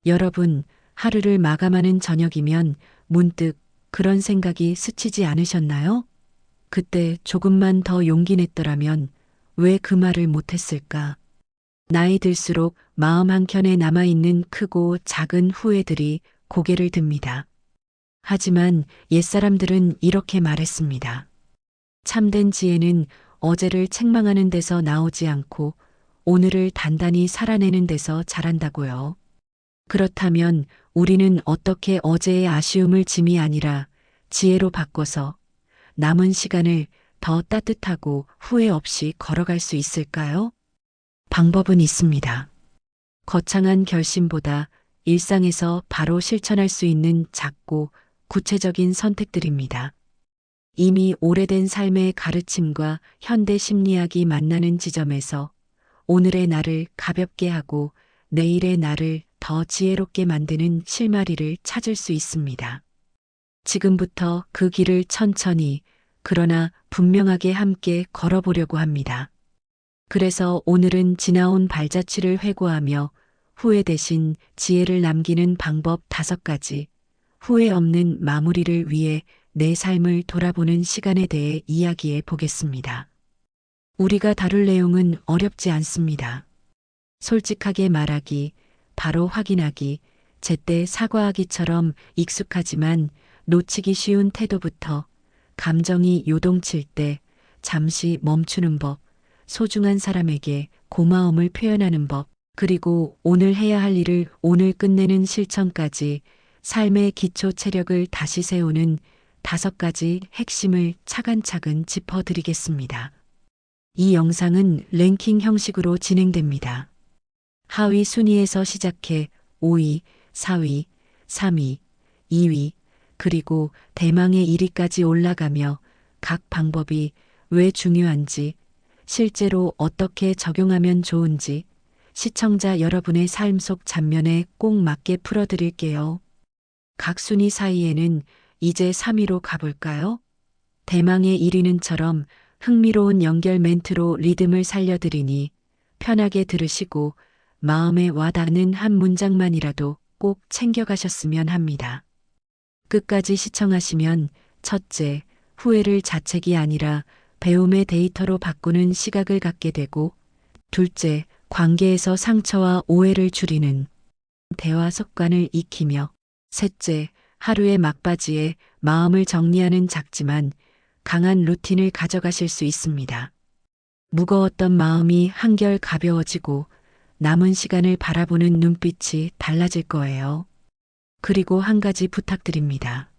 여러분, 하루를 마감하는 저녁이면 문득 그런 생각이 스치지 않으셨나요? 그때 조금만 더 용기 냈더라면 왜 그 말을 못했을까? 나이 들수록 마음 한켠에 남아있는 크고 작은 후회들이 고개를 듭니다. 하지만 옛사람들은 이렇게 말했습니다. 참된 지혜는 어제를 책망하는 데서 나오지 않고 오늘을 단단히 살아내는 데서 자란다고요. 그렇다면 우리는 어떻게 어제의 아쉬움을 짐이 아니라 지혜로 바꿔서 남은 시간을 더 따뜻하고 후회 없이 걸어갈 수 있을까요? 방법은 있습니다. 거창한 결심보다 일상에서 바로 실천할 수 있는 작고 구체적인 선택들입니다. 이미 오래된 삶의 가르침과 현대 심리학이 만나는 지점에서 오늘의 나를 가볍게 하고 내일의 나를 더 지혜롭게 만드는 실마리를 찾을 수 있습니다. 지금부터 그 길을 천천히, 그러나 분명하게 함께 걸어보려고 합니다. 그래서 오늘은 지나온 발자취를 회고하며 후회 대신 지혜를 남기는 방법 5가지, 후회 없는 마무리를 위해 내 삶을 돌아보는 시간에 대해 이야기해 보겠습니다. 우리가 다룰 내용은 어렵지 않습니다. 솔직하게 말하기, 바로 확인하기, 제때 사과하기처럼 익숙하지만 놓치기 쉬운 태도부터 감정이 요동칠 때 잠시 멈추는 법, 소중한 사람에게 고마움을 표현하는 법, 그리고 오늘 해야 할 일을 오늘 끝내는 실천까지 삶의 기초 체력을 다시 세우는 5가지 핵심을 차근차근 짚어드리겠습니다. 이 영상은 랭킹 형식으로 진행됩니다. 하위 순위에서 시작해 5위, 4위, 3위, 2위, 그리고 대망의 1위까지 올라가며 각 방법이 왜 중요한지, 실제로 어떻게 적용하면 좋은지 시청자 여러분의 삶 속 장면에 꼭 맞게 풀어드릴게요. 각 순위 사이에는 이제 3위로 가볼까요? 대망의 1위는처럼 흥미로운 연결 멘트로 리듬을 살려드리니 편하게 들으시고 마음에 와닿는 한 문장만이라도 꼭 챙겨가셨으면 합니다. 끝까지 시청하시면 첫째, 후회를 자책이 아니라 배움의 데이터로 바꾸는 시각을 갖게 되고, 둘째, 관계에서 상처와 오해를 줄이는 대화 습관을 익히며, 셋째, 하루의 막바지에 마음을 정리하는 작지만 강한 루틴을 가져가실 수 있습니다. 무거웠던 마음이 한결 가벼워지고 남은 시간을 바라보는 눈빛이 달라질 거예요. 그리고 한 가지 부탁드립니다.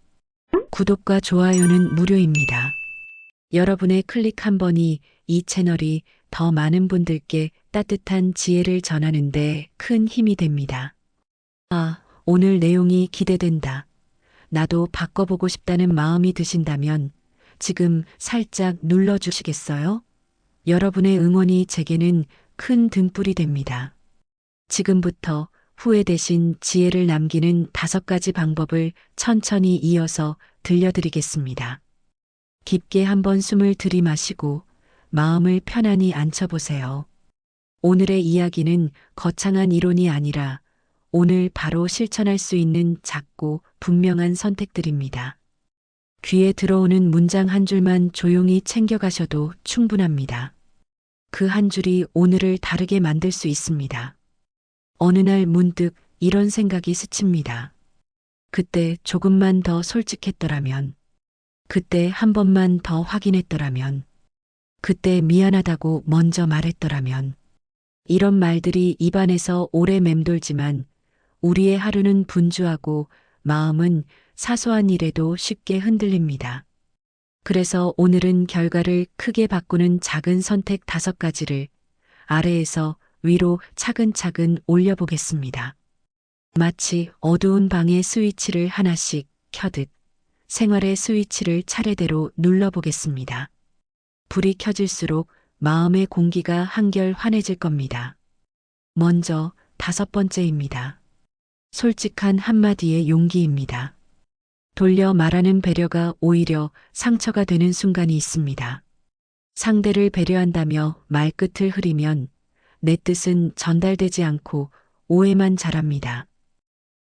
구독과 좋아요는 무료입니다. 여러분의 클릭 한 번이 이 채널이 더 많은 분들께 따뜻한 지혜를 전하는 데 큰 힘이 됩니다. 아, 오늘 내용이 기대된다. 나도 바꿔보고 싶다는 마음이 드신다면 지금 살짝 눌러주시겠어요? 여러분의 응원이 제게는 큰 등불이 됩니다. 지금부터 후회 대신 지혜를 남기는 5가지 방법을 천천히 이어서 들려드리겠습니다. 깊게 한번 숨을 들이마시고 마음을 편안히 앉혀보세요. 오늘의 이야기는 거창한 이론이 아니라 오늘 바로 실천할 수 있는 작고 분명한 선택들입니다. 귀에 들어오는 문장 한 줄만 조용히 챙겨가셔도 충분합니다. 그 한 줄이 오늘을 다르게 만들 수 있습니다. 어느 날 문득 이런 생각이 스칩니다. 그때 조금만 더 솔직했더라면, 그때 한 번만 더 확인했더라면, 그때 미안하다고 먼저 말했더라면, 이런 말들이 입안에서 오래 맴돌지만 우리의 하루는 분주하고 마음은 사소한 일에도 쉽게 흔들립니다. 그래서 오늘은 결과를 크게 바꾸는 작은 선택 5가지를 아래에서 위로 차근차근 올려보겠습니다. 마치 어두운 방의 스위치를 하나씩 켜듯 생활의 스위치를 차례대로 눌러보겠습니다. 불이 켜질수록 마음의 공기가 한결 환해질 겁니다. 먼저 5번째입니다. 솔직한 한마디의 용기입니다. 돌려 말하는 배려가 오히려 상처가 되는 순간이 있습니다. 상대를 배려한다며 말끝을 흐리면 내 뜻은 전달되지 않고 오해만 자랍니다.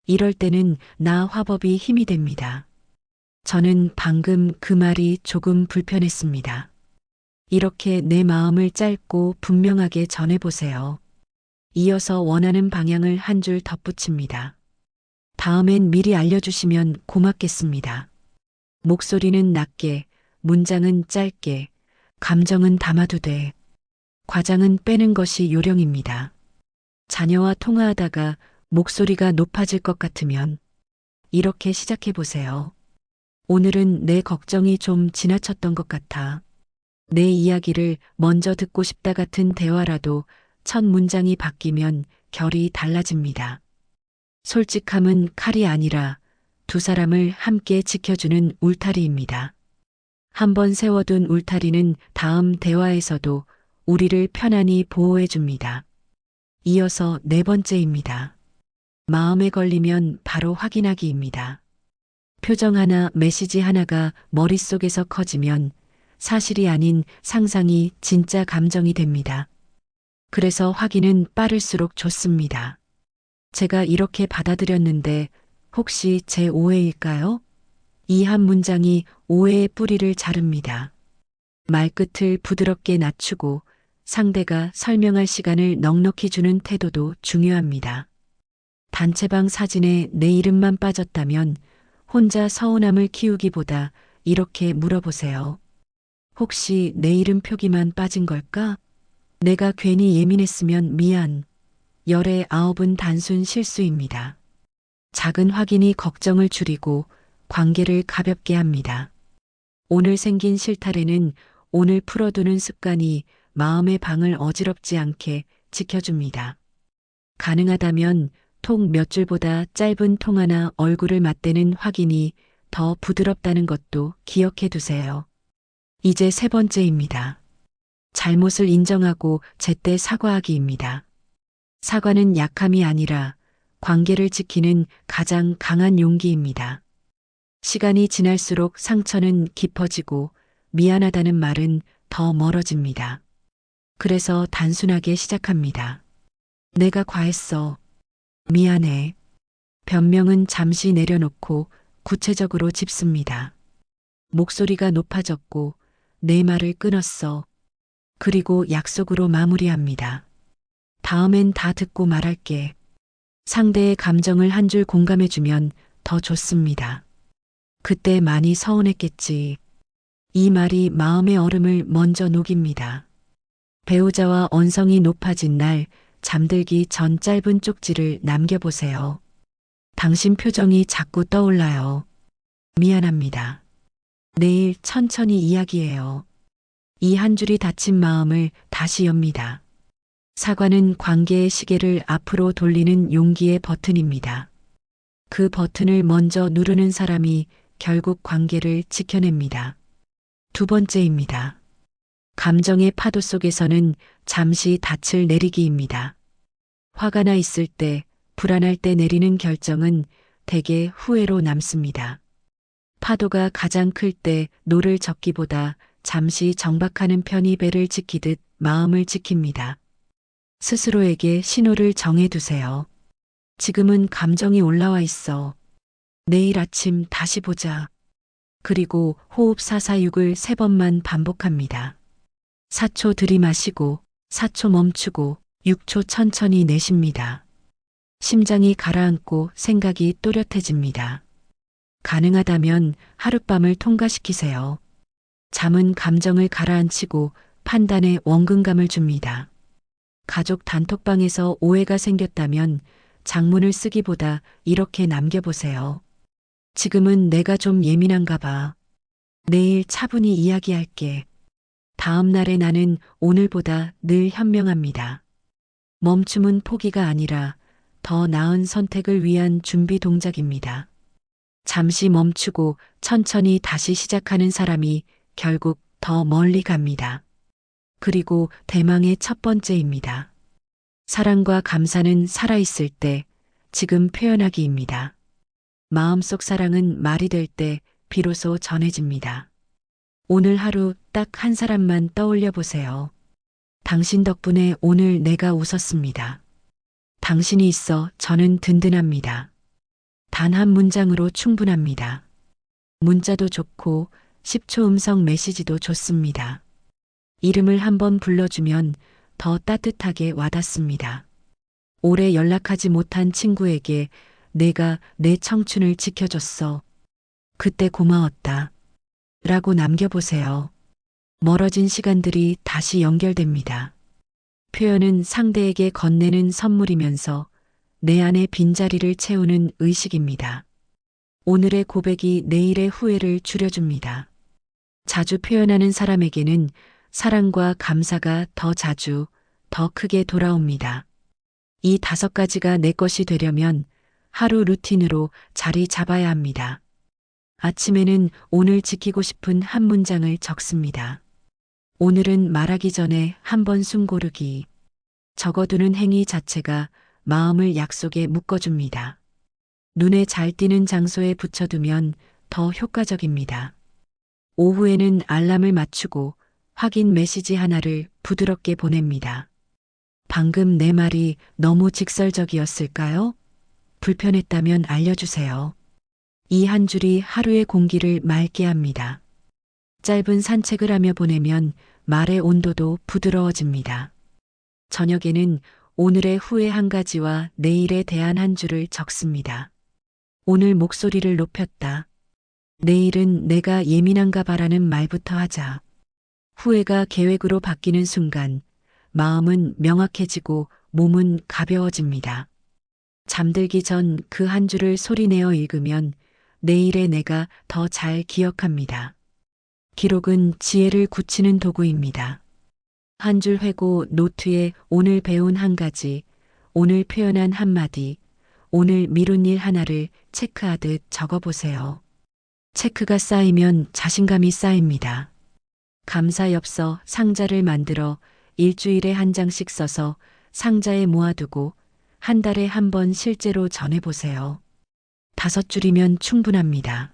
이럴 때는 나 화법이 힘이 됩니다. 저는 방금 그 말이 조금 불편했습니다. 이렇게 내 마음을 짧고 분명하게 전해보세요. 이어서 원하는 방향을 한 줄 덧붙입니다. 다음엔 미리 알려주시면 고맙겠습니다. 목소리는 낮게, 문장은 짧게, 감정은 담아도 돼. 과장은 빼는 것이 요령입니다. 자녀와 통화하다가 목소리가 높아질 것 같으면 이렇게 시작해 보세요. 오늘은 내 걱정이 좀 지나쳤던 것 같아. 내 이야기를 먼저 듣고 싶다 같은 대화라도 첫 문장이 바뀌면 결이 달라집니다. 솔직함은 칼이 아니라 두 사람을 함께 지켜주는 울타리입니다. 한번 세워둔 울타리는 다음 대화에서도 우리를 편안히 보호해 줍니다. 이어서 네 번째입니다. 마음에 걸리면 바로 확인하기입니다. 표정 하나, 메시지 하나가 머릿속에서 커지면 사실이 아닌 상상이 진짜 감정이 됩니다. 그래서 확인은 빠를수록 좋습니다. 제가 이렇게 받아들였는데 혹시 제 오해일까요? 이 한 문장이 오해의 뿌리를 자릅니다. 말끝을 부드럽게 낮추고 상대가 설명할 시간을 넉넉히 주는 태도도 중요합니다. 단체방 사진에 내 이름만 빠졌다면 혼자 서운함을 키우기보다 이렇게 물어보세요. 혹시 내 이름 표기만 빠진 걸까? 내가 괜히 예민했으면 미안. 열의 아홉은 단순 실수입니다. 작은 확인이 걱정을 줄이고 관계를 가볍게 합니다. 오늘 생긴 실타래는 오늘 풀어두는 습관이 마음의 방을 어지럽지 않게 지켜줍니다. 가능하다면 통 몇 줄보다 짧은 통 하나 얼굴을 맞대는 확인이 더 부드럽다는 것도 기억해 두세요. 이제 세 번째입니다. 잘못을 인정하고 제때 사과하기입니다. 사과는 약함이 아니라 관계를 지키는 가장 강한 용기입니다. 시간이 지날수록 상처는 깊어지고 미안하다는 말은 더 멀어집니다. 그래서 단순하게 시작합니다. 내가 과했어. 미안해. 변명은 잠시 내려놓고 구체적으로 짚습니다. 목소리가 높아졌고 내 말을 끊었어. 그리고 약속으로 마무리합니다. 다음엔 다 듣고 말할게. 상대의 감정을 한 줄 공감해주면 더 좋습니다. 그때 많이 서운했겠지. 이 말이 마음의 얼음을 먼저 녹입니다. 배우자와 언성이 높아진 날 잠들기 전 짧은 쪽지를 남겨보세요. 당신 표정이 자꾸 떠올라요. 미안합니다. 내일 천천히 이야기해요. 이 한 줄이 닫힌 마음을 다시 엽니다. 사과는 관계의 시계를 앞으로 돌리는 용기의 버튼입니다. 그 버튼을 먼저 누르는 사람이 결국 관계를 지켜냅니다. 두 번째입니다. 감정의 파도 속에서는 잠시 닻을 내리기입니다. 화가 나 있을 때, 불안할 때 내리는 결정은 대개 후회로 남습니다. 파도가 가장 클 때 노를 젓기보다 잠시 정박하는 편이 배를 지키듯 마음을 지킵니다. 스스로에게 신호를 정해두세요. 지금은 감정이 올라와 있어. 내일 아침 다시 보자. 그리고 호흡 446을 3번만 반복합니다. 4초 들이마시고 4초 멈추고 6초 천천히 내쉽니다. 심장이 가라앉고 생각이 또렷해집니다. 가능하다면 하룻밤을 통과시키세요. 잠은 감정을 가라앉히고 판단에 원근감을 줍니다. 가족 단톡방에서 오해가 생겼다면 장문을 쓰기보다 이렇게 남겨보세요. 지금은 내가 좀 예민한가 봐. 내일 차분히 이야기할게. 다음 날의 나는 오늘보다 늘 현명합니다. 멈춤은 포기가 아니라 더 나은 선택을 위한 준비 동작입니다. 잠시 멈추고 천천히 다시 시작하는 사람이 결국 더 멀리 갑니다. 그리고 대망의 첫 번째입니다. 사랑과 감사는 살아있을 때 지금 표현하기입니다. 마음속 사랑은 말이 될 때 비로소 전해집니다. 오늘 하루 딱 한 사람만 떠올려 보세요. 당신 덕분에 오늘 내가 웃었습니다. 당신이 있어 저는 든든합니다. 단 한 문장으로 충분합니다. 문자도 좋고 10초 음성 메시지도 좋습니다. 이름을 한번 불러주면 더 따뜻하게 와닿습니다. 오래 연락하지 못한 친구에게 내가 내 청춘을 지켜줬어. 그때 고마웠다. 라고 남겨보세요. 멀어진 시간들이 다시 연결됩니다. 표현은 상대에게 건네는 선물이면서 내 안의 빈자리를 채우는 의식입니다. 오늘의 고백이 내일의 후회를 줄여줍니다. 자주 표현하는 사람에게는 사랑과 감사가 더 자주, 더 크게 돌아옵니다. 이 5가지가 내 것이 되려면 하루 루틴으로 자리 잡아야 합니다. 아침에는 오늘 지키고 싶은 한 문장을 적습니다. 오늘은 말하기 전에 한 번 숨 고르기. 적어두는 행위 자체가 마음을 약속에 묶어줍니다. 눈에 잘 띄는 장소에 붙여두면 더 효과적입니다. 오후에는 알람을 맞추고 확인 메시지 하나를 부드럽게 보냅니다. 방금 내 말이 너무 직설적이었을까요? 불편했다면 알려주세요. 이 한 줄이 하루의 공기를 맑게 합니다. 짧은 산책을 하며 보내면 말의 온도도 부드러워집니다. 저녁에는 오늘의 후회 한 가지와 내일에 대한 한 줄을 적습니다. 오늘 목소리를 높였다. 내일은 내가 예민한가 봐라는 말부터 하자. 후회가 계획으로 바뀌는 순간 마음은 명확해지고 몸은 가벼워집니다. 잠들기 전 그 한 줄을 소리내어 읽으면 내일의 내가 더 잘 기억합니다. 기록은 지혜를 굳히는 도구입니다. 한 줄 회고 노트에 오늘 배운 한 가지, 오늘 표현한 한마디, 오늘 미룬 일 하나를 체크하듯 적어보세요. 체크가 쌓이면 자신감이 쌓입니다. 감사 엽서 상자를 만들어 일주일에 한 장씩 써서 상자에 모아두고 한 달에 한 번 실제로 전해보세요. 5줄이면 충분합니다.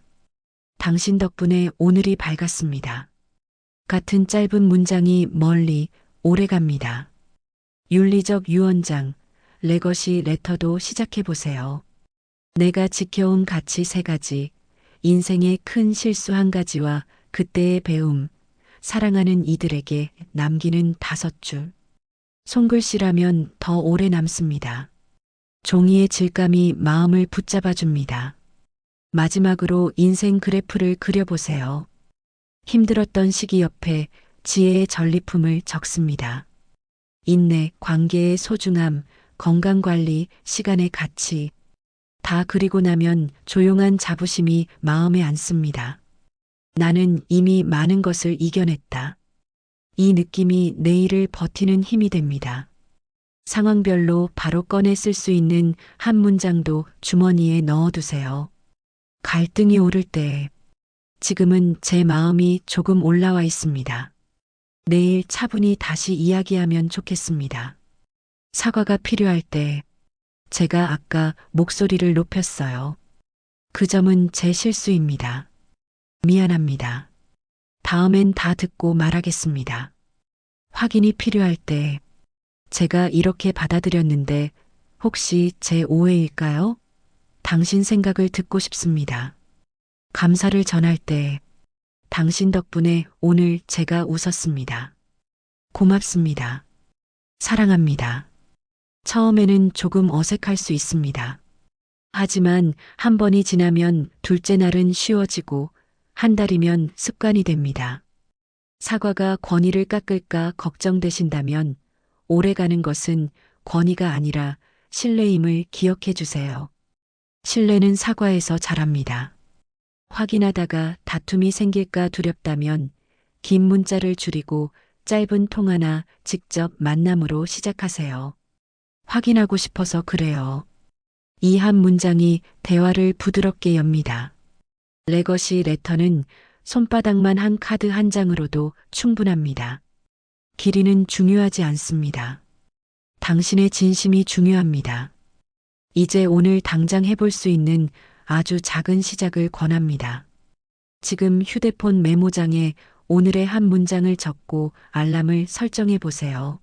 당신 덕분에 오늘이 밝았습니다. 같은 짧은 문장이 멀리 오래 갑니다. 윤리적 유언장, 레거시 레터도 시작해보세요. 내가 지켜온 가치 3가지, 인생의 큰 실수 1가지와 그때의 배움, 사랑하는 이들에게 남기는 5줄. 손글씨라면 더 오래 남습니다. 종이의 질감이 마음을 붙잡아줍니다. 마지막으로 인생 그래프를 그려보세요. 힘들었던 시기 옆에 지혜의 전리품을 적습니다. 인내, 관계의 소중함, 건강관리, 시간의 가치. 다 그리고 나면 조용한 자부심이 마음에 앉습니다. 나는 이미 많은 것을 이겨냈다. 이 느낌이 내일을 버티는 힘이 됩니다. 상황별로 바로 꺼내 쓸 수 있는 한 문장도 주머니에 넣어두세요. 갈등이 오를 때, 지금은 제 마음이 조금 올라와 있습니다. 내일 차분히 다시 이야기하면 좋겠습니다. 사과가 필요할 때, 제가 아까 목소리를 높였어요. 그 점은 제 실수입니다. 미안합니다. 다음엔 다 듣고 말하겠습니다. 확인이 필요할 때, 제가 이렇게 받아들였는데 혹시 제 오해일까요? 당신 생각을 듣고 싶습니다. 감사를 전할 때, 당신 덕분에 오늘 제가 웃었습니다. 고맙습니다. 사랑합니다. 처음에는 조금 어색할 수 있습니다. 하지만 한 번이 지나면 둘째 날은 쉬워지고 한 달이면 습관이 됩니다. 사과가 권위를 깎을까 걱정되신다면 오래가는 것은 권위가 아니라 신뢰임을 기억해 주세요. 신뢰는 사과에서 자랍니다. 확인하다가 다툼이 생길까 두렵다면 긴 문자를 줄이고 짧은 통화나 직접 만남으로 시작하세요. 확인하고 싶어서 그래요. 이 한 문장이 대화를 부드럽게 엽니다. 레거시 레터는 손바닥만 한 카드 한 장으로도 충분합니다. 길이는 중요하지 않습니다. 당신의 진심이 중요합니다. 이제 오늘 당장 해볼 수 있는 아주 작은 시작을 권합니다. 지금 휴대폰 메모장에 오늘의 한 문장을 적고 알람을 설정해 보세요.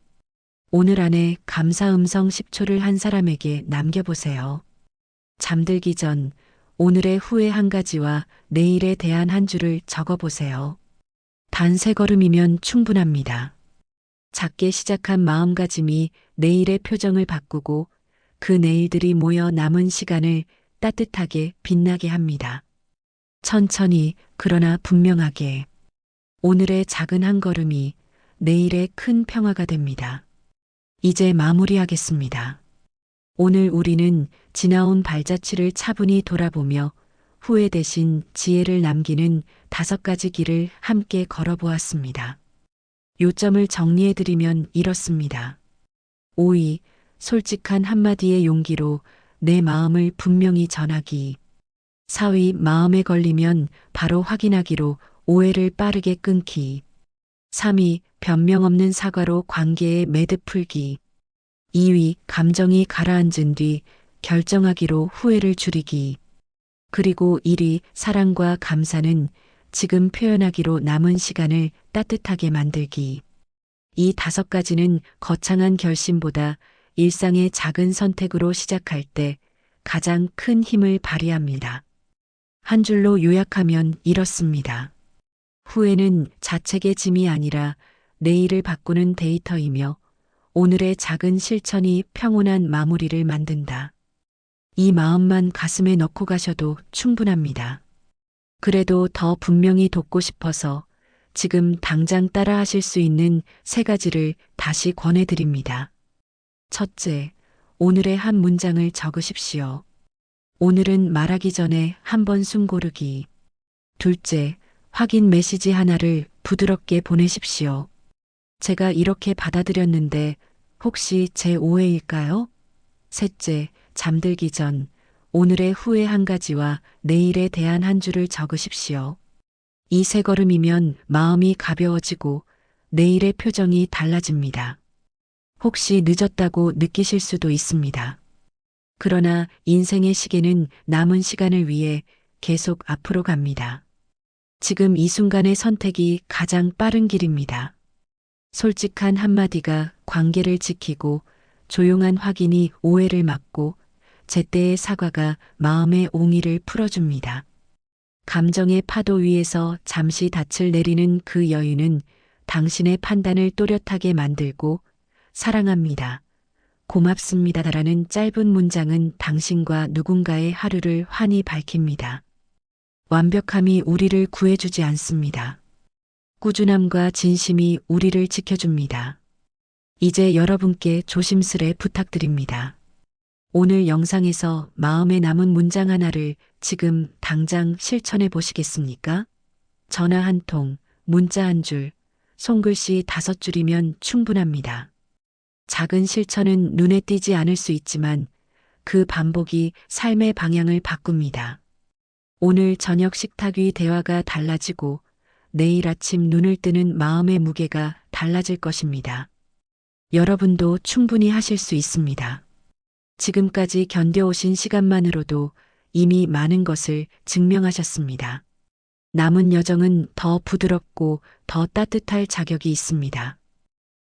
오늘 안에 감사 음성 10초를 한 사람에게 남겨보세요. 잠들기 전 오늘의 후회 한 가지와 내일에 대한 한 줄을 적어보세요. 단 3걸음이면 충분합니다. 작게 시작한 마음가짐이 내일의 표정을 바꾸고 그 내일들이 모여 남은 시간을 따뜻하게 빛나게 합니다. 천천히 그러나 분명하게 오늘의 작은 한 걸음이 내일의 큰 평화가 됩니다. 이제 마무리하겠습니다. 오늘 우리는 지나온 발자취를 차분히 돌아보며 후회 대신 지혜를 남기는 5가지 길을 함께 걸어보았습니다. 요점을 정리해드리면 이렇습니다. 5위, 솔직한 한마디의 용기로 내 마음을 분명히 전하기. 4위, 마음에 걸리면 바로 확인하기로 오해를 빠르게 끊기. 3위, 변명 없는 사과로 관계에 매듭 풀기. 2위, 감정이 가라앉은 뒤 결정하기로 후회를 줄이기. 그리고 1위, 사랑과 감사는 지금 표현하기로 남은 시간을 따뜻하게 만들기. 이 5가지는 거창한 결심보다 일상의 작은 선택으로 시작할 때 가장 큰 힘을 발휘합니다. 한 줄로 요약하면 이렇습니다. 후회는 자책의 짐이 아니라 내일을 바꾸는 데이터이며 오늘의 작은 실천이 평온한 마무리를 만든다. 이 마음만 가슴에 넣고 가셔도 충분합니다. 그래도 더 분명히 돕고 싶어서 지금 당장 따라 하실 수 있는 3가지를 다시 권해드립니다. 첫째, 오늘의 한 문장을 적으십시오. 오늘은 말하기 전에 한번 숨 고르기. 둘째, 확인 메시지 하나를 부드럽게 보내십시오. 제가 이렇게 받아들였는데 혹시 제 오해일까요? 셋째, 잠들기 전 오늘의 후회 한 가지와 내일에 대한 한 줄을 적으십시오. 이 3걸음이면 마음이 가벼워지고 내일의 표정이 달라집니다. 혹시 늦었다고 느끼실 수도 있습니다. 그러나 인생의 시계는 남은 시간을 위해 계속 앞으로 갑니다. 지금 이 순간의 선택이 가장 빠른 길입니다. 솔직한 한마디가 관계를 지키고 조용한 확인이 오해를 막고 제때의 사과가 마음의 옹이를 풀어줍니다. 감정의 파도 위에서 잠시 닻을 내리는 그 여유는 당신의 판단을 또렷하게 만들고 사랑합니다. 고맙습니다라는 짧은 문장은 당신과 누군가의 하루를 환히 밝힙니다. 완벽함이 우리를 구해주지 않습니다. 꾸준함과 진심이 우리를 지켜줍니다. 이제 여러분께 조심스레 부탁드립니다. 오늘 영상에서 마음에 남은 문장 하나를 지금 당장 실천해 보시겠습니까? 전화 한 통, 문자 한 줄, 손글씨 5줄이면 충분합니다. 작은 실천은 눈에 띄지 않을 수 있지만 그 반복이 삶의 방향을 바꿉니다. 오늘 저녁 식탁 위 대화가 달라지고 내일 아침 눈을 뜨는 마음의 무게가 달라질 것입니다. 여러분도 충분히 하실 수 있습니다. 지금까지 견뎌오신 시간만으로도 이미 많은 것을 증명하셨습니다. 남은 여정은 더 부드럽고 더 따뜻할 자격이 있습니다.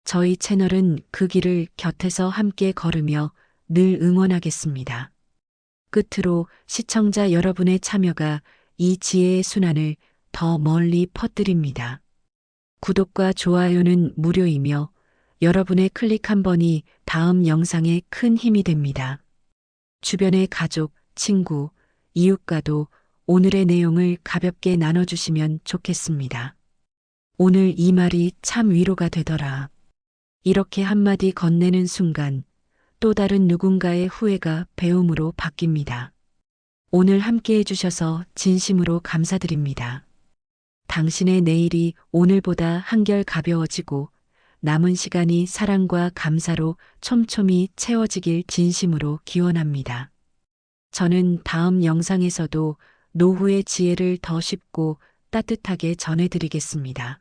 저희 채널은 그 길을 곁에서 함께 걸으며 늘 응원하겠습니다. 끝으로 시청자 여러분의 참여가 이 지혜의 순환을 더 멀리 퍼뜨립니다. 구독과 좋아요는 무료이며 여러분의 클릭 한 번이 다음 영상에 큰 힘이 됩니다. 주변의 가족, 친구, 이웃과도 오늘의 내용을 가볍게 나눠주시면 좋겠습니다. 오늘 이 말이 참 위로가 되더라. 이렇게 한마디 건네는 순간 또 다른 누군가의 후회가 배움으로 바뀝니다. 오늘 함께 해주셔서 진심으로 감사드립니다. 당신의 내일이 오늘보다 한결 가벼워지고 남은 시간이 사랑과 감사로 촘촘히 채워지길 진심으로 기원합니다. 저는 다음 영상에서도 노후의 지혜를 더 쉽고 따뜻하게 전해드리겠습니다.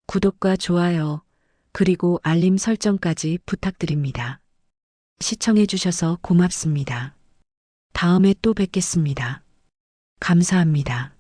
구독과 좋아요, 그리고 알림 설정까지 부탁드립니다. 시청해주셔서 고맙습니다. 다음에 또 뵙겠습니다. 감사합니다.